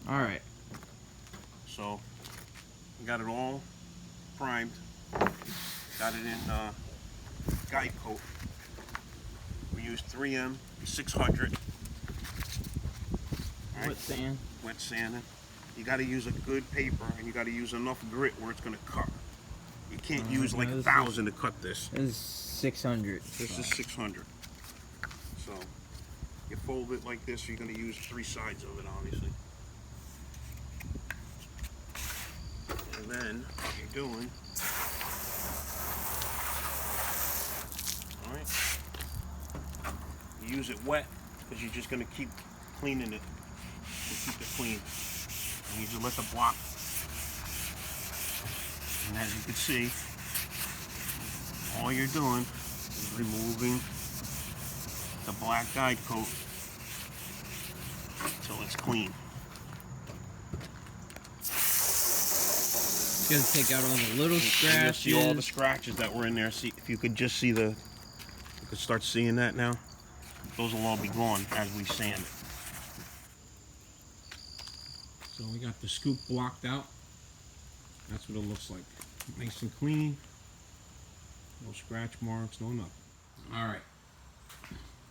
All right. So, got it all primed. Got it in guide coat. We use 3M 600. Wet sand. Wet sanding. You got to use a good paper, and you got to use enough grit where it's going to cut. You can't use like 1,000 to cut this. This is 600. This is 600. So you fold it like this. You're going to use 3 sides of it, obviously. And then what you're doing, all right, you use it wet because you're just going to keep cleaning it to keep it clean. And you just let the block. And as you can see, all you're doing is removing the black guide coat until it's clean. It's gonna take out all the little scratches. You see all the scratches that were in there. See if you could just see you could start seeing that now. Those will all be gone as we sand it. So we got the scoop blocked out. That's what it looks like. Nice and clean. No scratch marks, no nothing. Alright.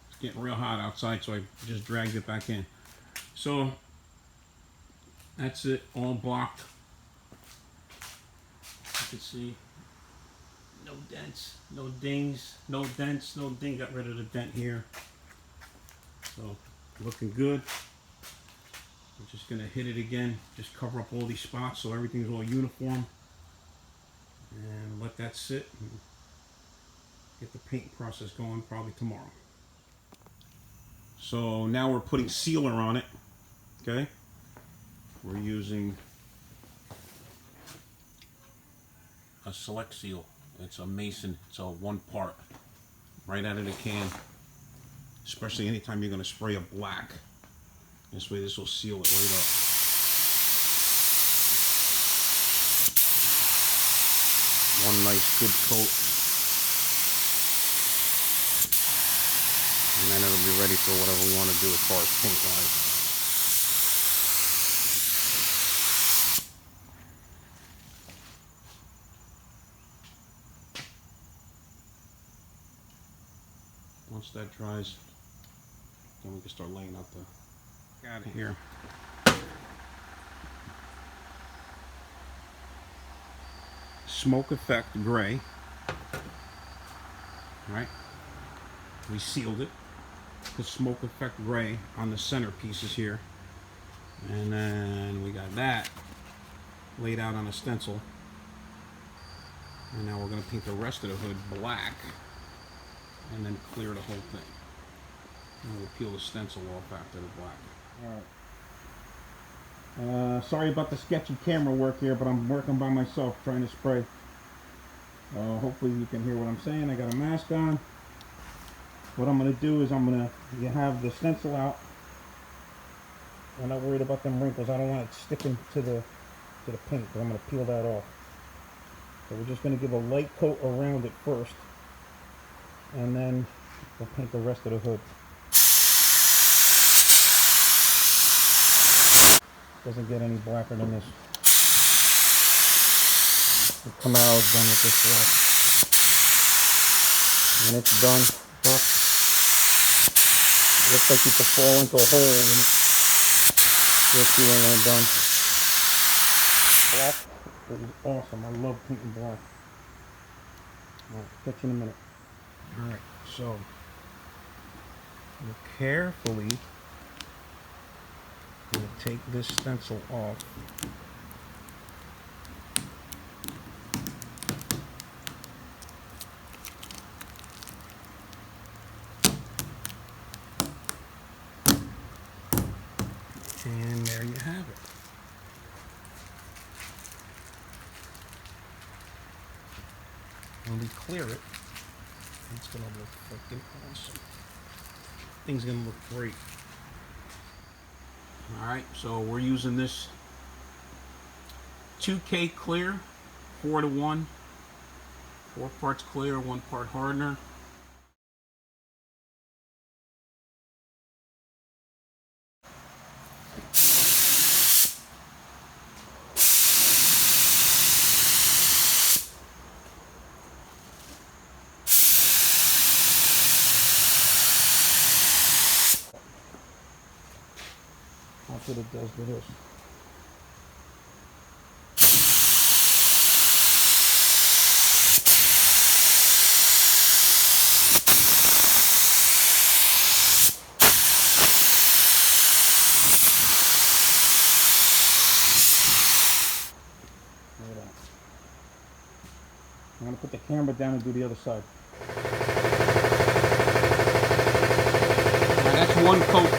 It's getting real hot outside, so I just dragged it back in. So that's it, all blocked. You can see no dents, no dings, no dents, no ding. Got rid of the dent here. So looking good. I'm just gonna hit it again, just cover up all these spots so everything's all uniform, and let that sit and get the paint process going probably tomorrow. So now we're putting sealer on it. Okay, we're using a Select Seal. It's a Mason. It's a 1 part, right out of the can. Especially anytime you're going to spray a black. This way, this will seal it right up. One nice good coat, and then it'll be ready for whatever we want to do as far as paint wise. Once that dries, then we can start laying out the out of here. Smoke Effect Gray. Right? We sealed it. The Smoke Effect Gray on the center pieces here. And then we got that laid out on a stencil. And now we're going to paint the rest of the hood black. And then clear the whole thing. And we'll peel the stencil off after the black. Alright. Sorry about the sketchy camera work here, but I'm working by myself trying to spray. Hopefully you can hear what I'm saying. I got a mask on. What I'm going to do is you have the stencil out. I'm not worried about them wrinkles. I don't want it sticking to the paint, but I'm going to peel that off. So we're just going to give a light coat around it first, and then we'll paint the rest of the hood. Doesn't get any blacker than this. The Camaro's done with this black. When it's done, it looks like you could fall into a hole in it. You'll see when we're done. Black is awesome. I love painting black. Alright, catch you in a minute. Alright, so we'll carefully take this stencil off. And there you have it. When we clear it, it's going to look fucking awesome. Thing's going to look great. Alright, so we're using this 2K clear, 4:1, 4 parts clear, 1 part hardener. Watch what it does to this. Look at that. I'm gonna put the camera down and do the other side. Now that's one coat.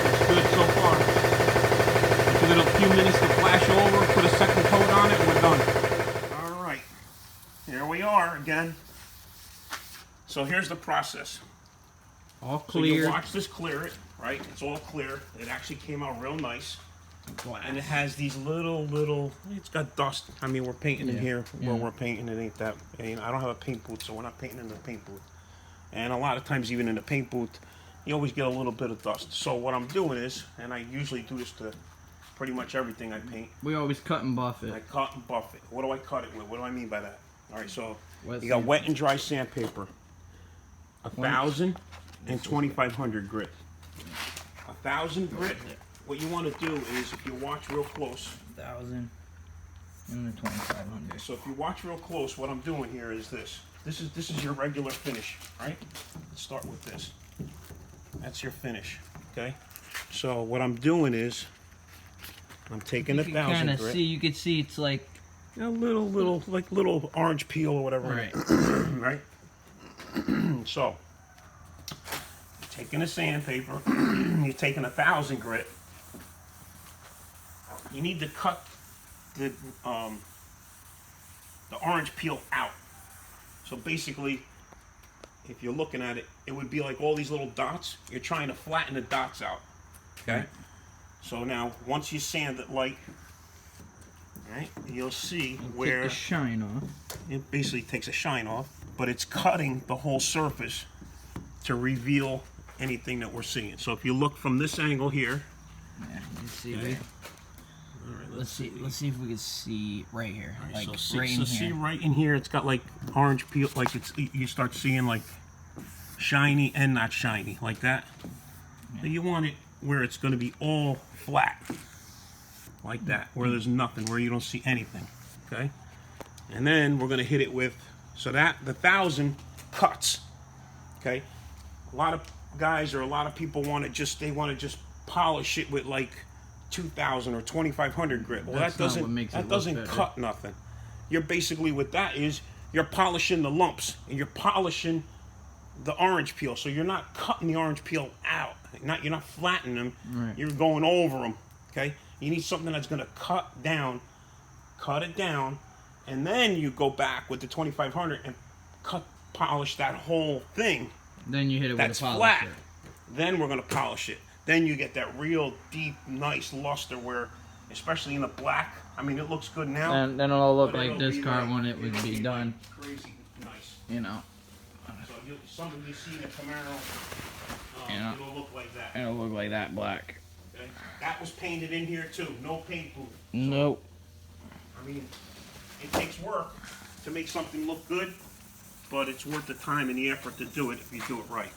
It's good so far. Give it a few minutes to flash over, put a second coat on it, and we're done. Alright. Here we are again. So here's the process. All So you clear. watch this clear it, right? It's all clear. It actually came out real nice. And it has these little, it's got dust. I mean, we're painting in here where we're painting. It ain't that, I don't have a paint booth, so we're not painting in the paint booth. And a lot of times, even in the paint booth, you always get a little bit of dust. So what I'm doing is, and I usually do this to pretty much everything I paint, We always cut and buff I it. cut and buff it. What do I cut it with? What do I mean by that? All right, so Wet you got wet sandpaper. and dry sandpaper. 1,000 and 2,500 grit. 1,000 grit. What you want to do is, if you watch real close. 1,000 and the 2,500. So if you watch real close, what I'm doing here is this. This is your regular finish, right? Let's start with this. That's your finish, okay? So what I'm doing is, I'm taking You the can 1,000 kind of grit. see. You can see it's like A little orange peel or whatever. right. Right? So, taking the sandpaper, you're taking 1,000 grit. You need to cut the orange peel out. So basically, if you're looking at it, it would be like all these little dots. You're trying to flatten the dots out. Okay? So now, once you sand it light, right, you'll see where Take the shine off. it basically takes a shine off, but it's cutting the whole surface to reveal anything that we're seeing. So if you look from this angle here, Yeah, you see. Okay. We, all right, let's see. Let's see if we can see right here. All right, Like so see, right in see here. right in here, it's got like orange peel, like it's you start seeing like shiny and not shiny, like that. So you want it where it's going to be all flat, like that, where there's nothing, where you don't see anything. Okay, and then we're going to hit it with, so that the 1,000 cuts. Okay, a lot of guys or a lot of people want to just polish it with like 2,000 or 2,500 grit. Well, That's that not doesn't what makes it that look doesn't better. cut nothing. You're basically, what that is, you're polishing the lumps and you're polishing the orange peel. So you're not cutting the orange peel out. You're not flattening them. Right. You're going over them. Okay. You need something that's going to cut it down, and then you go back with the 2,500 and polish that whole thing. Then you hit it That's with a flat. polisher. Then we're gonna polish it. Then you get that real deep, nice luster where, especially in the black, I mean, it looks good now. And then it'll look but like it'll this be car like- when it would it'll be done. Crazy nice. You know. So something you see in the Camaro, Yeah. it'll look like that. It'll look like that black. Okay? That was painted in here too. No paint booth. Nope. I mean, it takes work to make something look good, but it's worth the time and the effort to do it if you do it right.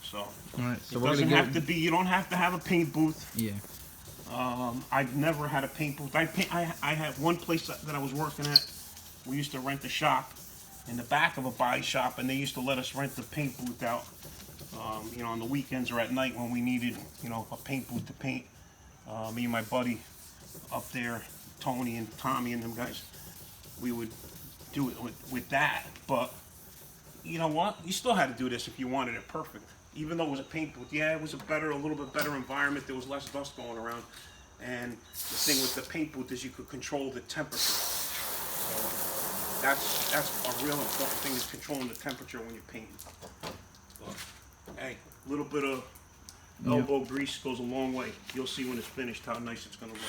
So, All right. So it we're doesn't gonna have to be, you don't have to have a paint booth. Yeah. I've never had a paint booth. I had one place that I was working at. We used to rent a shop in the back of a body shop, and they used to let us rent the paint booth out. You know, on the weekends or at night when we needed, you know, a paint booth to paint. Me and my buddy up there, Tony and Tommy and them guys, we would do it with that. But you know what? You still had to do this if you wanted it perfect. Even though it was a paint booth, yeah, it was a little bit better environment. There was less dust going around. And the thing with the paint booth is you could control the temperature. So that's a real important thing, is controlling the temperature when you paint. But, hey, a little bit of elbow grease goes a long way. You'll see when it's finished how nice it's gonna look.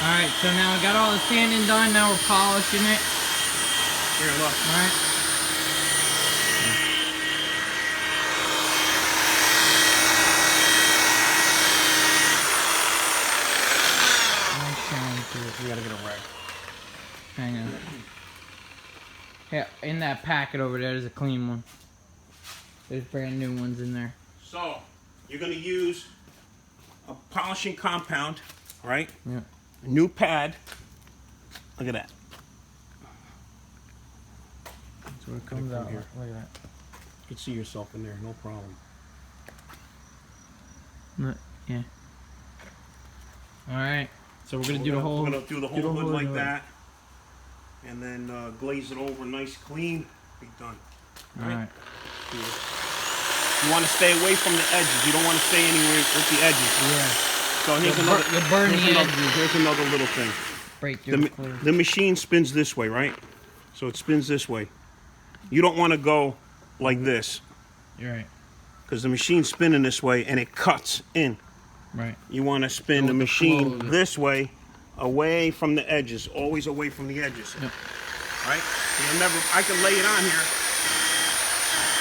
All right. So now I got all the sanding done. Now we're polishing it. Here, look. All right. Nice shine to it. You gotta get a rag. Hang on. Yeah, in that packet over there is a clean one. There's brand new ones in there. So, you're going to use a polishing compound, right? Yeah. A new pad. Look at that. That's what it comes From out. here. Look at that. You can see yourself in there, no problem. Look, yeah. All right. So we're gonna do the whole. We're gonna do the whole hood like hood. that, and then glaze it over, nice, clean. Be done. All right. You want to stay away from the edges. You don't want to stay anywhere with the edges. Yeah. So here's You'll another. you'll burn here's the another, edges. Here's another little thing. Break through clear. The machine spins this way, right? So it spins this way. You don't want to go like this, You're right. because the machine's spinning this way and it cuts in. Right. You want to spin Go the with the flow machine of it. this way, away from the edges, always away from the edges. Yep. Right? So you'll never. I can lay it on here,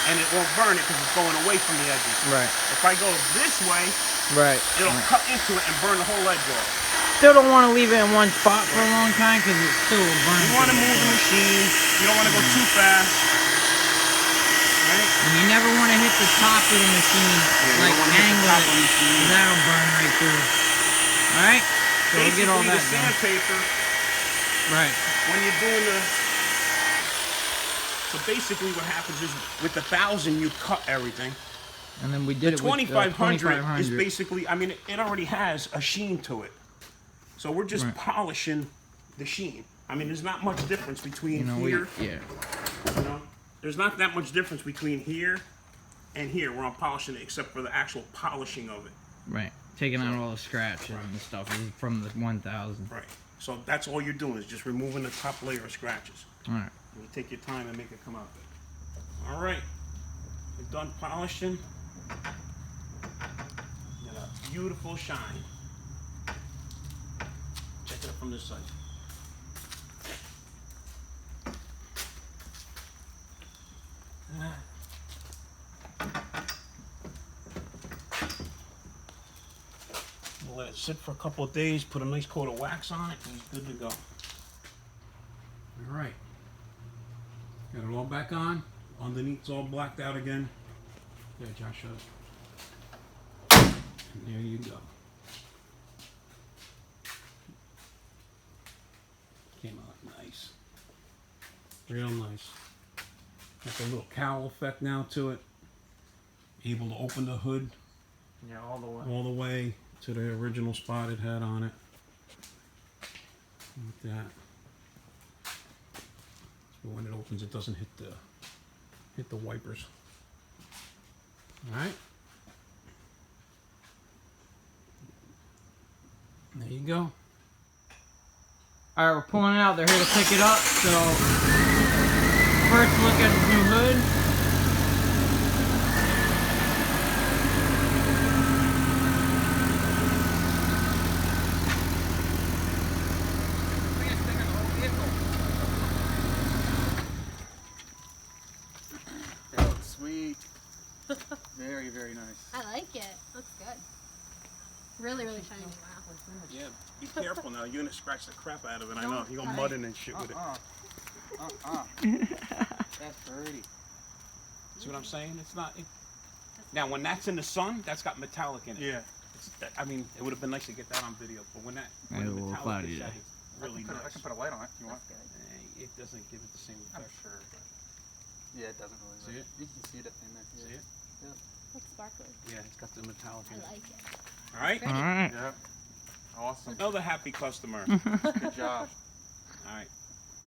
and it won't burn it because it's going away from the edges. Right. If I go this way, Right. it'll cut into it and burn the whole edge off. Still don't want to leave it in one spot for a long time because it still will burn. You want to move the machine. You don't want to go too fast. Right? And you never want to hit the top of the machine, you like don't wanna hit the angle top it, of the machine. 'cause that'll burn right through. All right. So we'll get all Basically, that the done. sandpaper, Right. when you're doing the. So basically, what happens is with the 1,000, you cut everything. And then we did The it with 2,500 is basically, I mean, it already has a sheen to it. So we're just Right. polishing the sheen. I mean, there's not much difference between You know, here. yeah. You know, there's not that much difference between here and here where I'm polishing it, except for the actual polishing of it. Right. Taking out all the scratches and stuff from the 1,000. Right. So that's all you're doing is just removing the top layer of scratches. All right. You take your time and make it come out good. All right. We're done polishing. Got a beautiful shine. Check it out from this side. We'll let it sit for a couple of days, put a nice coat of wax on it, and it's good to go. All right. Got it all back on. Underneath's all blacked out again. There, Josh, shut it. And there you go. Came out nice. Real nice. Got a little cowl effect now to it. Able to open the hood Yeah, all the way. all the way to the original spot it had on it. Like that. So when it opens, it doesn't hit the wipers. All right. There you go. All right, we're pulling it out. They're here to pick it up. So first, look at the new hood. That looks sweet. Very, very nice. I like it. Looks good. Really, really shiny. Wow. Yeah, be careful now. You're gonna scratch the crap out of it. I know. You're gonna mud it and shit with it. That's pretty. See what I'm saying? It's not. Now, when that's in the sun, that's got metallic in it. Yeah. I mean, it would have been nice to get that on video, but when Yeah, the a little metallic cloudy is there. set, it's really I nice. can put a light on it if you want. It doesn't give it the same I'm effect. sure. But yeah, it doesn't really. See it? You can see it in there. Yeah. See it? Looks sparkly. Yeah, it's got the metallic in I it. like it. All right. All right. Yeah. Awesome. Another happy customer. Good job. All right.